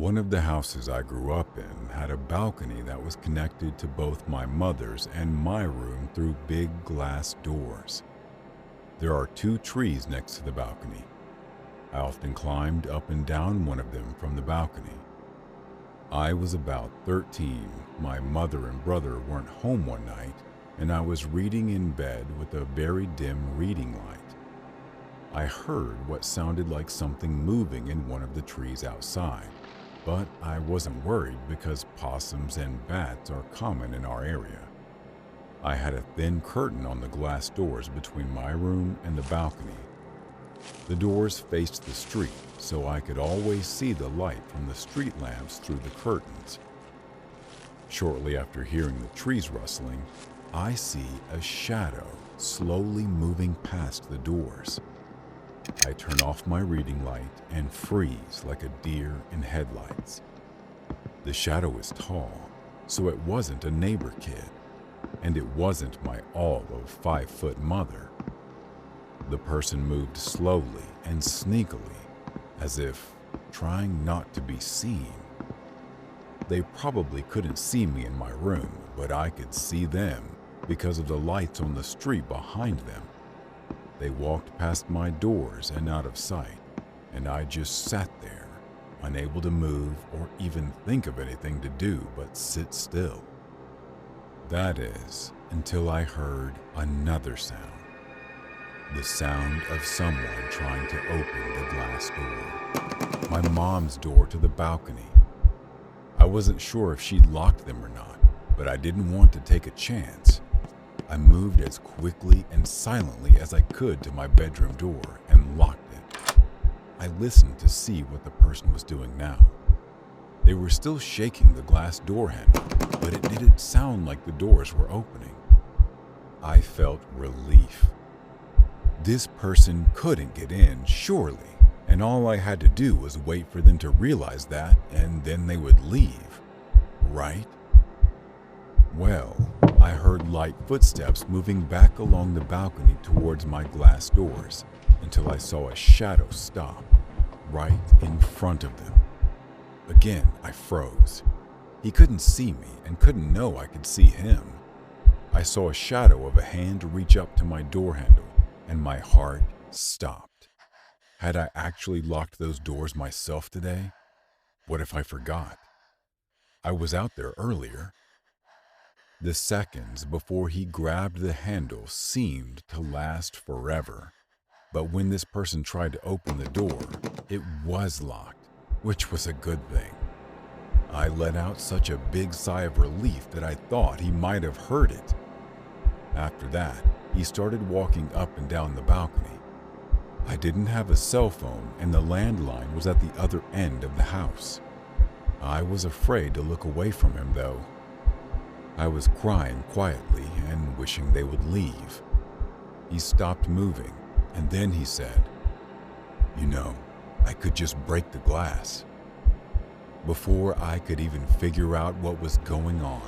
One of the houses I grew up in had a balcony that was connected to both my mother's and my room through big glass doors. There are two trees next to the balcony. I often climbed up and down one of them from the balcony. I was about 13. My mother and brother weren't home one night, and I was reading in bed with a very dim reading light. I heard what sounded like something moving in one of the trees outside, but I wasn't worried because possums and bats are common in our area. I had a thin curtain on the glass doors between my room and the balcony. The doors faced the street, so I could always see the light from the street lamps through the curtains. Shortly after hearing the trees rustling, I see a shadow slowly moving past the doors. I turn off my reading light and freeze like a deer in headlights. The shadow is tall, so it wasn't a neighbor kid, and it wasn't my all of 5-foot mother. The person moved slowly and sneakily, as if trying not to be seen. They probably couldn't see me in my room, but I could see them because of the lights on the street behind them. They walked past my doors and out of sight, and I just sat there, unable to move or even think of anything to do but sit still. That is, until I heard another sound. The sound of someone trying to open the glass door. My mom's door to the balcony. I wasn't sure if she'd locked them or not, but I didn't want to take a chance. I moved as quickly and silently as I could to my bedroom door and locked it. I listened to see what the person was doing now. They were still shaking the glass door handle, but it didn't sound like the doors were opening. I felt relief. This person couldn't get in, surely, and all I had to do was wait for them to realize that, and then they would leave, right? Well, I heard light footsteps moving back along the balcony towards my glass doors until I saw a shadow stop right in front of them. Again, I froze. He couldn't see me and couldn't know I could see him. I saw a shadow of a hand reach up to my door handle, and my heart stopped. Had I actually locked those doors myself today? What if I forgot? I was out there earlier. The seconds before he grabbed the handle seemed to last forever. But when this person tried to open the door, it was locked, which was a good thing. I let out such a big sigh of relief that I thought he might have heard it. After that, he started walking up and down the balcony. I didn't have a cell phone, and the landline was at the other end of the house. I was afraid to look away from him, though. I was crying quietly and wishing they would leave. He stopped moving, and then he said, "You know, I could just break the glass." Before I could even figure out what was going on,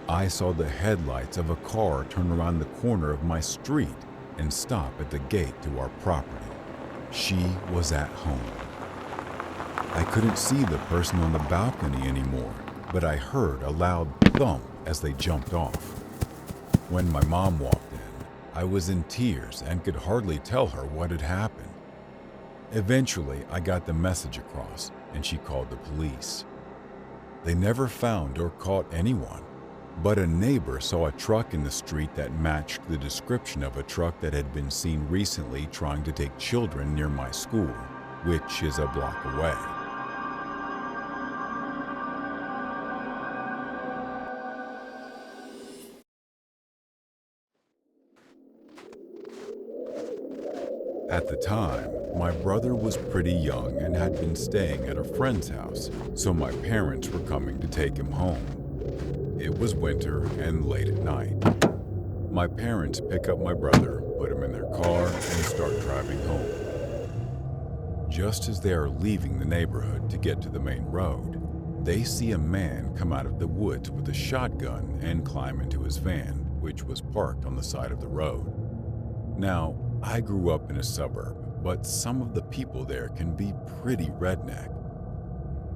I saw the headlights of a car turn around the corner of my street and stop at the gate to our property. She was at home. I couldn't see the person on the balcony anymore, but I heard a loud thump as they jumped off. When my mom walked in, I was in tears and could hardly tell her what had happened. Eventually, I got the message across, and she called the police. They never found or caught anyone, but a neighbor saw a truck in the street that matched the description of a truck that had been seen recently trying to take children near my school, which is a block away. At the time, my brother was pretty young and had been staying at a friend's house, so my parents were coming to take him home. It was winter and late at night. My parents pick up my brother, put him in their car, and start driving home. Just as they are leaving the neighborhood to get to the main road, they see a man come out of the woods with a shotgun and climb into his van, which was parked on the side of the road. Now, I grew up in a suburb, but some of the people there can be pretty redneck.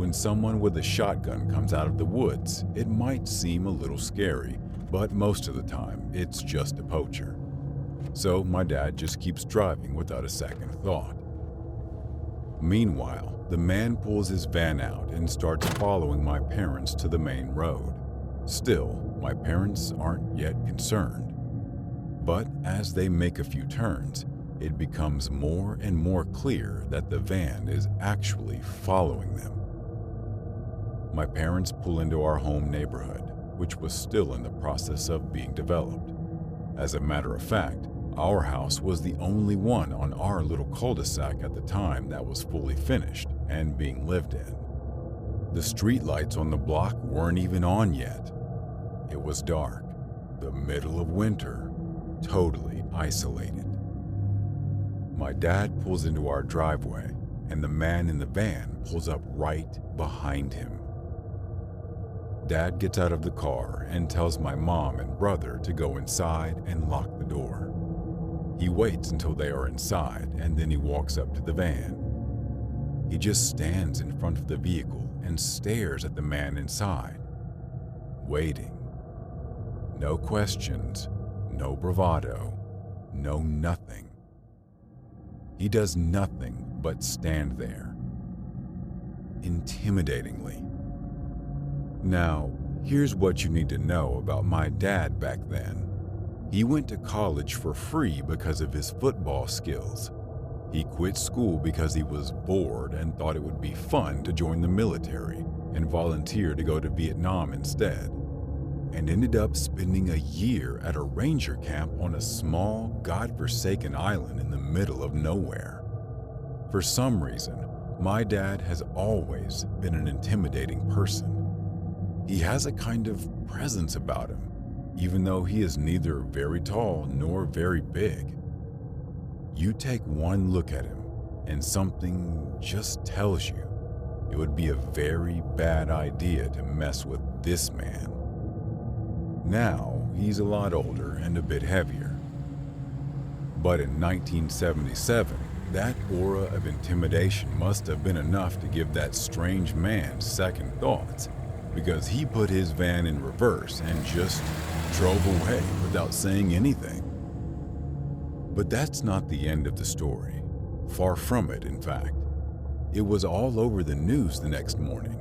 When someone with a shotgun comes out of the woods, it might seem a little scary, but most of the time, it's just a poacher. So my dad just keeps driving without a second thought. Meanwhile, the man pulls his van out and starts following my parents to the main road. Still, my parents aren't yet concerned. But as they make a few turns, it becomes more and more clear that the van is actually following them. My parents pull into our home neighborhood, which was still in the process of being developed. As a matter of fact, our house was the only one on our little cul-de-sac at the time that was fully finished and being lived in. The streetlights on the block weren't even on yet. It was dark, the middle of winter, totally isolated. My dad pulls into our driveway, and the man in the van pulls up right behind him. Dad gets out of the car and tells my mom and brother to go inside and lock the door. He waits until they are inside, and then he walks up to the van. He just stands in front of the vehicle and stares at the man inside, waiting. No questions, no bravado, no nothing. He does nothing but stand there, intimidatingly. Now, here's what you need to know about my dad back then. He went to college for free because of his football skills. He quit school because he was bored and thought it would be fun to join the military and volunteer to go to Vietnam instead, and ended up spending a year at a ranger camp on a small, godforsaken island in the middle of nowhere. For some reason, my dad has always been an intimidating person. He has a kind of presence about him, even though he is neither very tall nor very big. You take one look at him, and something just tells you it would be a very bad idea to mess with this man. Now, he's a lot older and a bit heavier. But in 1977, that aura of intimidation must have been enough to give that strange man second thoughts, because he put his van in reverse and just drove away without saying anything. But that's not the end of the story. Far from it, in fact. It was all over the news the next morning.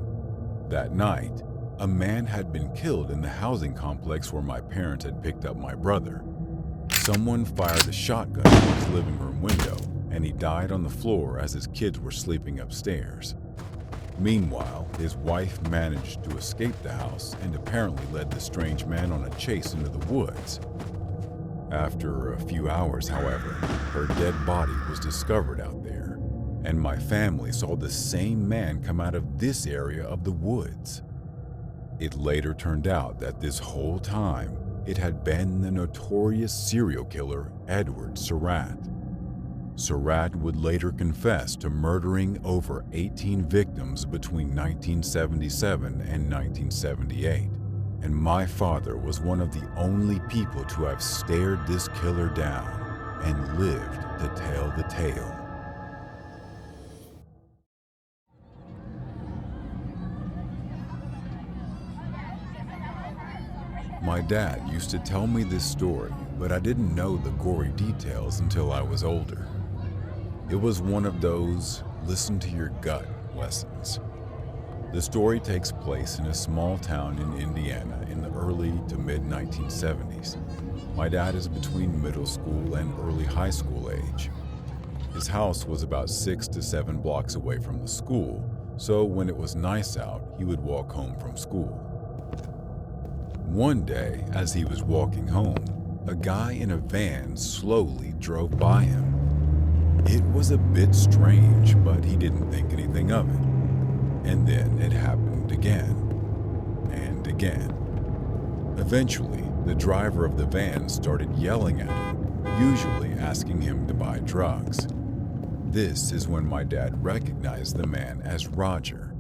That night, a man had been killed in the housing complex where my parents had picked up my brother. Someone fired a shotgun through his living room window, and he died on the floor as his kids were sleeping upstairs. Meanwhile, his wife managed to escape the house and apparently led the strange man on a chase into the woods. After a few hours, however, her dead body was discovered out there, and my family saw the same man come out of this area of the woods. It later turned out that this whole time, it had been the notorious serial killer Edward Surratt. Surratt would later confess to murdering over 18 victims between 1977 and 1978, and my father was one of the only people to have stared this killer down and lived to tell the tale. My dad used to tell me this story, but I didn't know the gory details until I was older. It was one of those listen to your gut lessons. The story takes place in a small town in Indiana in the early to mid-1970s. My dad is between middle school and early high school age. His house was about 6 to 7 blocks away from the school, so when it was nice out, he would walk home from school. One day, as he was walking home, a guy in a van slowly drove by him. It was a bit strange, but he didn't think anything of it. And then it happened again, and again. Eventually, the driver of the van started yelling at him, usually asking him to buy drugs. This is when my dad recognized the man as Roger.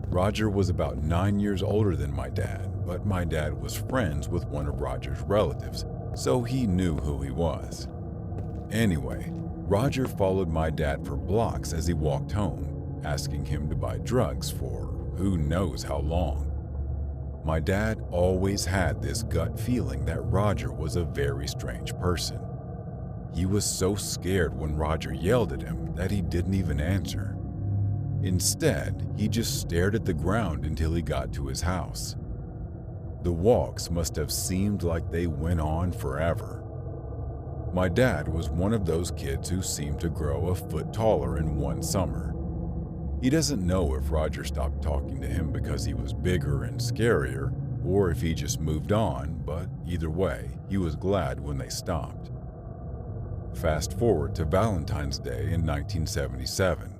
Roger was about 9 years older than my dad, but my dad was friends with one of Roger's relatives, so he knew who he was. Anyway, Roger followed my dad for blocks as he walked home, asking him to buy drugs for who knows how long. My dad always had this gut feeling that Roger was a very strange person. He was so scared when Roger yelled at him that he didn't even answer. Instead, he just stared at the ground until he got to his house. The walks must have seemed like they went on forever. My dad was one of those kids who seemed to grow a foot taller in one summer. He doesn't know if Roger stopped talking to him because he was bigger and scarier, or if he just moved on, but either way, he was glad when they stopped. Fast forward to Valentine's Day in 1977.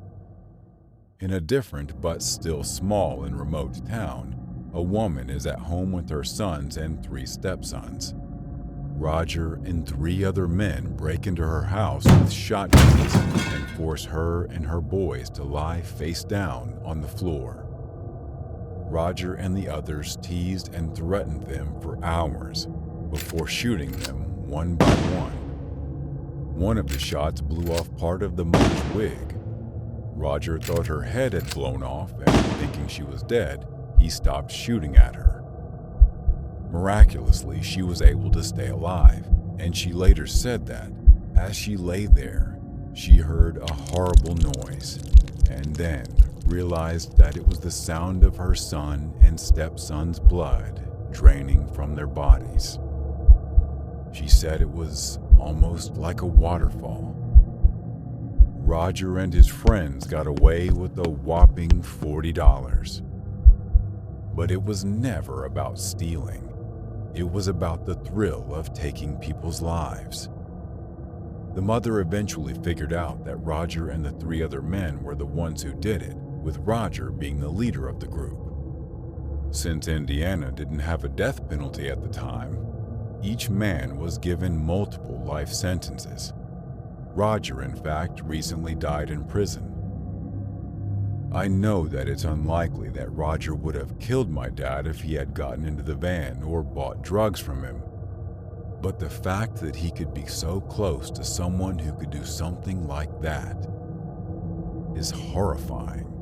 In a different but still small and remote town, a woman is at home with her sons and 3 stepsons. Roger and 3 other men break into her house with shotguns and force her and her boys to lie face down on the floor. Roger and the others teased and threatened them for hours before shooting them one by one. One of the shots blew off part of the mother's wig. Roger thought her head had blown off, and thinking she was dead, he stopped shooting at her. Miraculously, she was able to stay alive, and she later said that, as she lay there, she heard a horrible noise, and then realized that it was the sound of her son and stepson's blood draining from their bodies. She said it was almost like a waterfall. Roger and his friends got away with a whopping $40. But it was never about stealing. It was about the thrill of taking people's lives. The mother eventually figured out that Roger and the 3 other men were the ones who did it, with Roger being the leader of the group. Since Indiana didn't have a death penalty at the time, each man was given multiple life sentences. Roger, in fact, recently died in prison. I know that it's unlikely that Roger would have killed my dad if he had gotten into the van or bought drugs from him. But the fact that he could be so close to someone who could do something like that is horrifying.